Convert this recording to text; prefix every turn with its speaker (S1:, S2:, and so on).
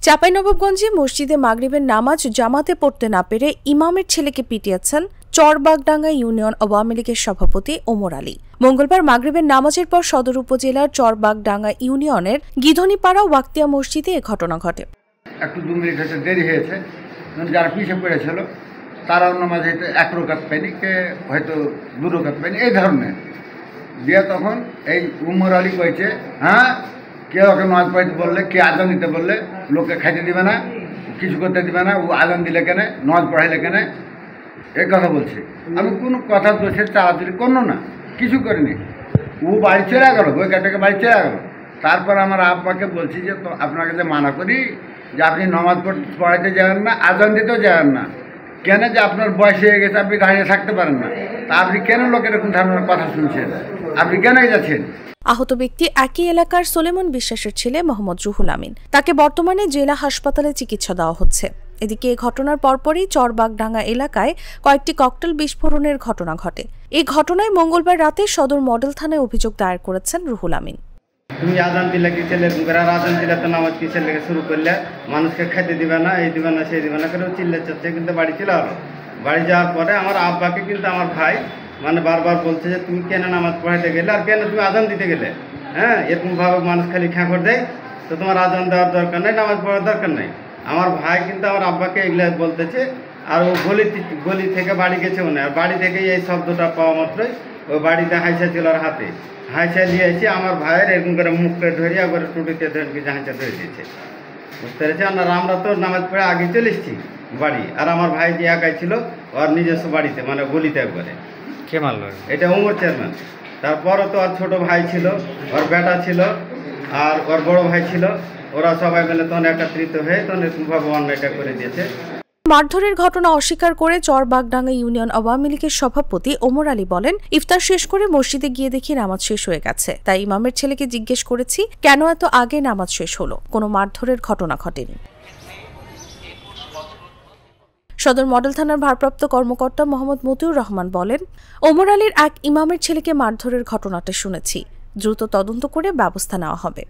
S1: চাঁপাইনবাবগঞ্জে মসজিদে মাগরিবের নামাজ জামাতে পড়তে না পেরে ইমামের ছেলেকে পিটিয়েছেন চরবাগডাঙ্গা ইউনিয়ন আওয়ামী লীগের সভাপতি ওমর আলী। মঙ্গলবার মাগরিবের নামাজের পর সদর উপজেলার চরবাগডাঙ্গা ইউনিয়নের গিধনীপাড়া ওয়াক্তিয়া মসজিদে এ ঘটনা ঘটে।
S2: একটু 2 মিনিট হতে দেরি হয়েছে, যারা পিছিয়ে পড়েছিল তারাও নামাজ হয়তো 1 রাকাত পায়নি, কে হয়তো 2 রাকাত পায়নি, এই ধরনের দিয়ে তখন এই ওমর আলী কয়েছে, হ্যাঁ কেউ ওকে নামাজ পড়তে বললে, কে আজান দিতে বললে লোককে খাইতে দিবে না, কিছু করতে দিবে না, ও আজান দিলে কেন, নামাজ পড়াইলে কেন, এই কথা বলছে। আমি কোনো কথা দোষের চালাচুরি করলো না, কিছু করিনি। ও বাড়ি চলে গেল, ওই গাটাকে বাড়ি চলে গেল। তারপর আমার আব্বাকে বলছি যে তো আপনাকে যে মানা করি যে আপনি নামাজ পড়াইতে যাবেন না, আজান দিতেও যাবেন না, কেন যে আপনার বয়স হয়ে গেছে, আপনি দাঁড়িয়ে থাকতে পারেন না, তা আপনি কেন লোকের এরকম ধরনের কথা শুনছেন, আপনি কেন যাচ্ছেন?
S1: আহত ব্যক্তি একই এলাকার সোলেমন বিশ্বাসের ছেলে মোহাম্মদ রুহুল আমিন। তাকে বর্তমানে জেলা হাসপাতালে চিকিৎসা দেওয়া হচ্ছে। এদিকে এ ঘটনার পরপরই চরবাগডাঙ্গা এলাকায় কয়েকটি ককটেল বিস্ফোরণের ঘটনা ঘটে। এই ঘটনায় মঙ্গলবার রাতে সদর মডেল থানায় অভিযোগ দায়ের করেছেন রুহুল আমিন।
S3: তুমি আজান দিলে কি ছেলে আজান দিলে তো নামাজ কি ছেলে শুরু করলে, মানুষকে খাইতে দিবে না, এই দিবে না সেই দিবে না করে চিল্লে চাচ্ছে, কিন্তু বাড়ি চলে হলো। বাড়ি যাওয়ার পরে আমার আব্বাকে কিন্তু আমার ভাই বারবার বলছে যে তুমি কেন নামাজ পড়াইতে গেলে আর কেন তুমি আজান দিতে গেলে, হ্যাঁ এরকমভাবে মানুষ খালি খ্যাঁকড় দেয়, তো তোমার আজান দেওয়ার দরকার নেই, নামাজ পড়ার দরকার নেই। আমার ভাই কিন্তু আমার আব্বাকে এগুলো বলতেছে, আর ও গলি থেকে বাড়ি গেছে মনে, আর বাড়ি থেকে এই শব্দটা পাওয়া মাত্রই ওই বাড়িতে হাইসা ছিল আর হাতে হাইসা নিয়ে এসে আমার ভাইয়ের এরকম করে মুখকে ধরিয়া করে টুটিতে ধরে হাইসা ধরে দিয়েছে, বুঝতে পেরেছি। আমরা তো নামাজ পড়ে আগে চলে এসেছি বাড়ি, আর আমার ভাই যে একাই ছিল ওর নিজস্ব বাড়িতে গলিতে একবারে।
S4: কে মারল?
S3: এটা ওমর চেয়ারম্যান। তারপরও তো আর ছোট ভাই ছিল, ওর বেটা ছিল, আর ওর বড় ভাই ছিল, ওরা সবাই মিলে তখন একত্রিত হয়ে তখন এরকমভাবে অন্যায়টা করে দিয়েছে।
S1: মারধরের ঘটনা অস্বীকার করে চরবাগডাঙ্গা ইউনিয়ন আওয়ামী লীগের সভাপতি ওমর আলী বলেন, ইফতার শেষ করে মসজিদে গিয়ে দেখি নামাজ শেষ হয়ে গেছে, তাই ইমামের ছেলেকে জিজ্ঞেস করেছি কেন এত আগে নামাজ শেষ হলো, কোনো মারধরের ঘটনা ঘটেনি। সদর মডেল থানার ভারপ্রাপ্ত কর্মকর্তা মোহাম্মদ মতিউর রহমান বলেন, ওমর আলীর এক ইমামের ছেলেকে মারধরের ঘটনাটা শুনেছি, দ্রুত তদন্ত করে ব্যবস্থা নেওয়া হবে।